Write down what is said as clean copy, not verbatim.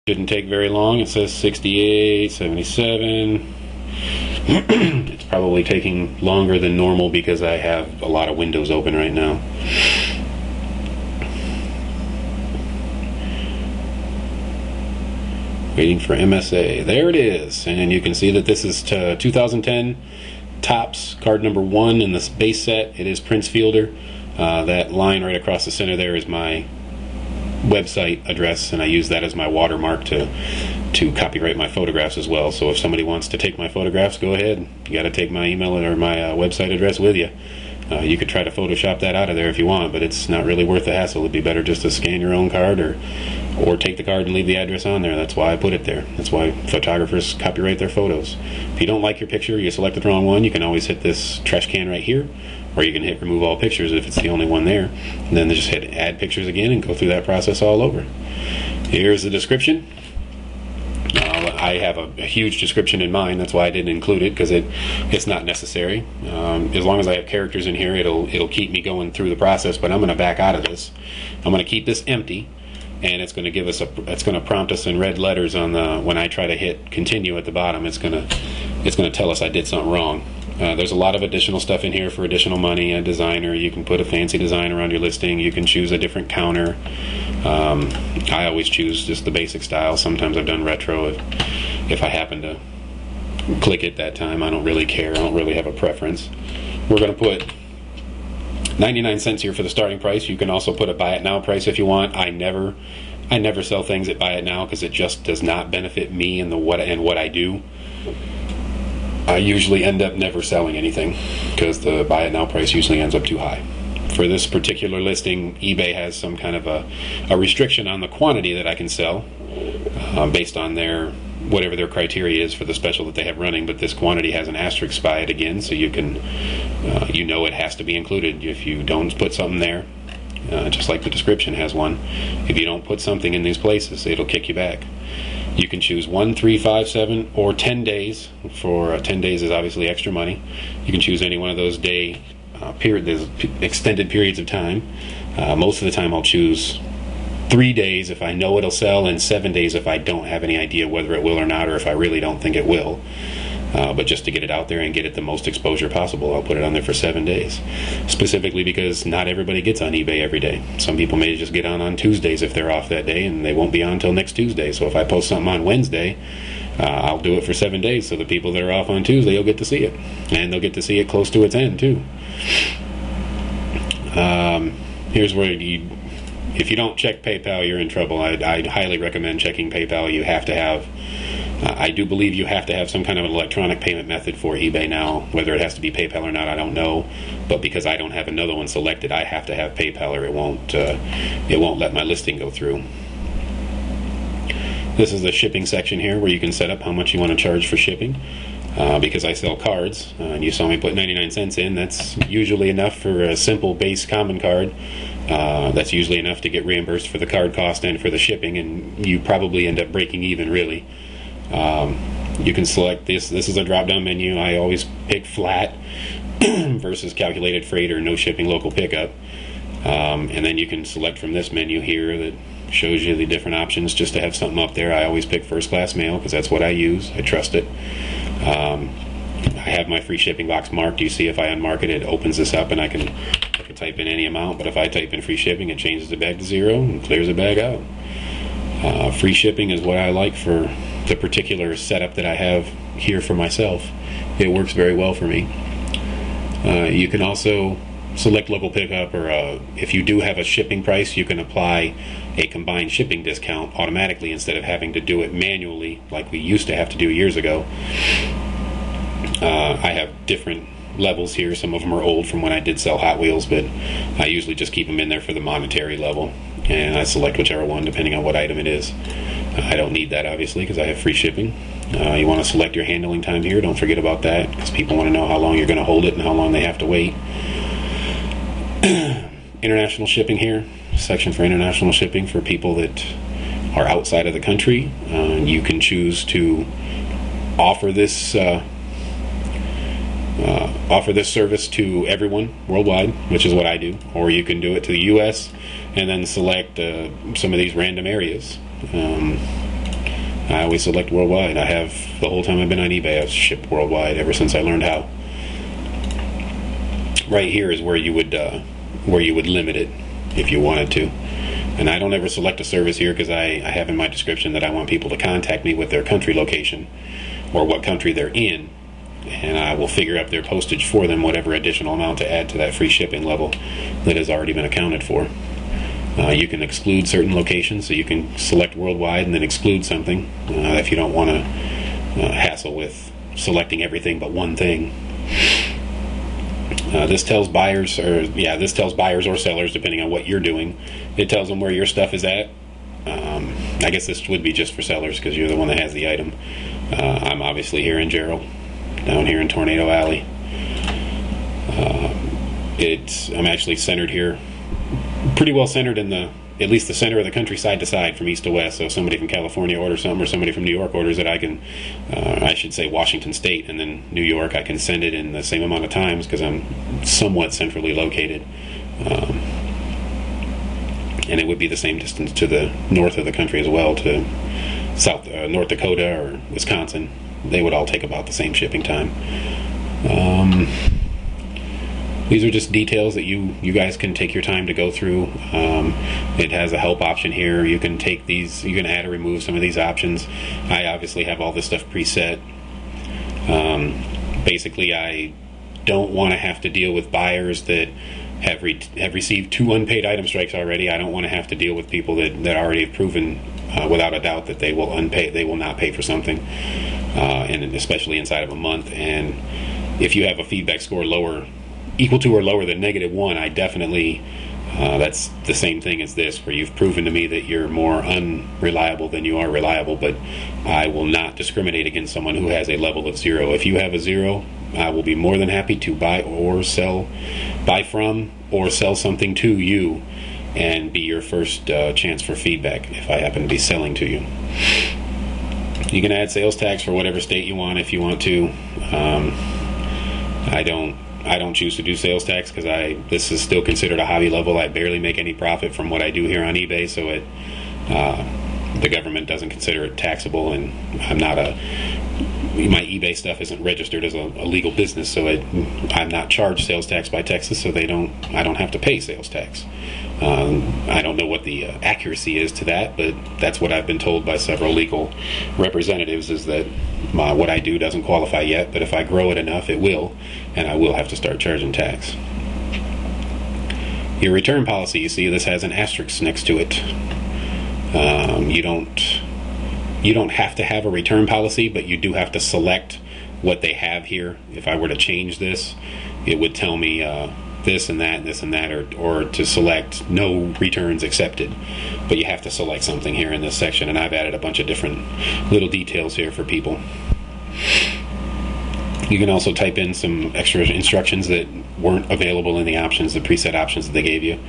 Didn't take very long. It says 68, 77. It's probably taking longer than normal because I have a lot of windows open right now. Waiting for MSA. There it is. And you can see that this is 2010 Topps card number 1 in this base set. It is Prince Fielder. That line right across the center there is my website address, and I use that as my watermark to copyright my photographs as well. So if somebody wants to take my photographs, go ahead. You got to take my email or my website address with you. You could try to Photoshop that out of there if you want, but it's not really worth the hassle. It'd be better just to scan your own card or take the card and leave the address on there. That's why I put it there. That's why photographers copyright their photos. If you don't like your picture, you selected the wrong one, you can always hit this trash can right here, or you can hit remove all pictures if it's the only one there, and then just hit add pictures again and go through that process all over. Here's the description. I have a huge description in mind. That's why I didn't include it, because it's not necessary. As long as I have characters in here, it'll keep me going through the process. But I'm going to back out of this. I'm going to keep this empty, and it's going to give us it's going to prompt us in red letters on the when I try to hit continue at the bottom. It's going to tell us I did something wrong. There's a lot of additional stuff in here for additional money. A designer, you can put a fancy design around your listing. You can choose a different counter. I always choose just the basic style. Sometimes I've done retro if I happen to click it that time. I don't really care. I don't really have a preference. We're going to put 99 cents here for the starting price. You can also put a buy it now price if you want. I never sell things at buy it now because it just does not benefit me and what I do. I usually end up never selling anything because the buy it now price usually ends up too high. For this particular listing, eBay has some kind of a restriction on the quantity that I can sell based on whatever their criteria is for the special that they have running, but this quantity has an asterisk by it again, so you can it has to be included. If you don't put something there, just like the description has one, if you don't put something in these places, it'll kick you back. You can choose 1, 3, 5, 7, or 10 days. For 10 days is obviously extra money. You can choose any one of those there's extended periods of time. Most of the time I'll choose 3 days if I know it'll sell, and 7 days if I don't have any idea whether it will or not, or if I really don't think it will. But just to get it out there and get it the most exposure possible, I'll put it on there for 7 days. Specifically because not everybody gets on eBay every day. Some people may just get on Tuesdays if they're off that day, and they won't be on until next Tuesday. So if I post something on Wednesday, I'll do it for 7 days, so the people that are off on Tuesday will get to see it. And they'll get to see it close to its end, too. Here's where if you don't check PayPal, you're in trouble. I'd highly recommend checking PayPal. You have to have I do believe you have to have some kind of an electronic payment method for eBay now. Whether it has to be PayPal or not, I don't know. But because I don't have another one selected, I have to have PayPal, or it won't let my listing go through. This is the shipping section here, where you can set up how much you want to charge for shipping. Because I sell cards, and you saw me put 99 cents in. That's usually enough for a simple base common card. That's usually enough to get reimbursed for the card cost and for the shipping, and you probably end up breaking even, really. You can select this. This is a drop-down menu. I always pick flat versus calculated freight or no shipping local pickup. And then you can select from this menu here that shows you the different options just to have something up there. I always pick first class mail because that's what I use. I trust it. I have my free shipping box marked. You see, if I unmark it, it opens this up, and I can type in any amount. But if I type in free shipping, it changes the bag to 0 and clears the bag out. Free shipping is what I like for the particular setup that I have here for myself. It works very well for me. You can also select local pickup, or if you do have a shipping price, you can apply a combined shipping discount automatically instead of having to do it manually like we used to have to do years ago. I have different levels here. Some of them are old from when I did sell Hot Wheels, but I usually just keep them in there for the monetary level, and I select whichever one depending on what item it is. I don't need that, obviously, because I have free shipping. You want to select your handling time here. Don't forget about that, because people want to know how long you're going to hold it and how long they have to wait. International shipping here, section for international shipping for people that are outside of the country. You can choose to offer this service to everyone worldwide, which is what I do, or you can do it to the U.S. and then select some of these random areas. I always select worldwide. I have the whole time I've been on eBay. I've shipped worldwide ever since I learned how. Right here is where you would limit it if you wanted to. And I don't ever select a service here because I have in my description that I want people to contact me with their country location or what country they're in, and I will figure up their postage for them, whatever additional amount to add to that free shipping level that has already been accounted for. You can exclude certain locations, so you can select worldwide and then exclude something if you don't want to hassle with selecting everything but one thing. This tells buyers or sellers, depending on what you're doing. It tells them where your stuff is at. I guess this would be just for sellers because you're the one that has the item. I'm obviously here in Gerald, down here in Tornado Alley. I'm actually centered here, pretty well centered in at least the center of the country, side to side, from east to west. So if somebody from California orders something, or somebody from New York orders it, I should say Washington State and then New York, I can send it in the same amount of times because I'm somewhat centrally located. And it would be the same distance to the north of the country as well, to North Dakota or Wisconsin. They would all take about the same shipping time. These are just details that you guys can take your time to go through. It has a help option here. You can take these, you can add or remove some of these options. I obviously have all this stuff preset. Basically, I don't want to have to deal with buyers that have received 2 unpaid item strikes already. I don't want to have to deal with people that already have proven without a doubt that they will not pay for something, and especially inside of a month. And if you have a feedback score equal to or lower than -1, I definitely, that's the same thing as this, where you've proven to me that you're more unreliable than you are reliable. But I will not discriminate against someone who has a level of 0. If you have a 0, I will be more than happy to buy from or sell something to you and be your first chance for feedback if I happen to be selling to you. You can add sales tax for whatever state you want if you want to. I don't choose to do sales tax because this is still considered a hobby level. I barely make any profit from what I do here on eBay, so the government doesn't consider it taxable, and my eBay stuff isn't registered as a legal business, so I'm not charged sales tax by Texas, so I don't have to pay sales tax. I don't know what the accuracy is to that, but that's what I've been told by several legal representatives, is that what I do doesn't qualify yet, but if I grow it enough, it will, and I will have to start charging tax. Your return policy, you see this has an asterisk next to it. You don't have to have a return policy, but you do have to select what they have here. If I were to change this, it would tell me this and that, or to select no returns accepted. But you have to select something here in this section, and I've added a bunch of different little details here for people. You can also type in some extra instructions that weren't available in the preset options that they gave you.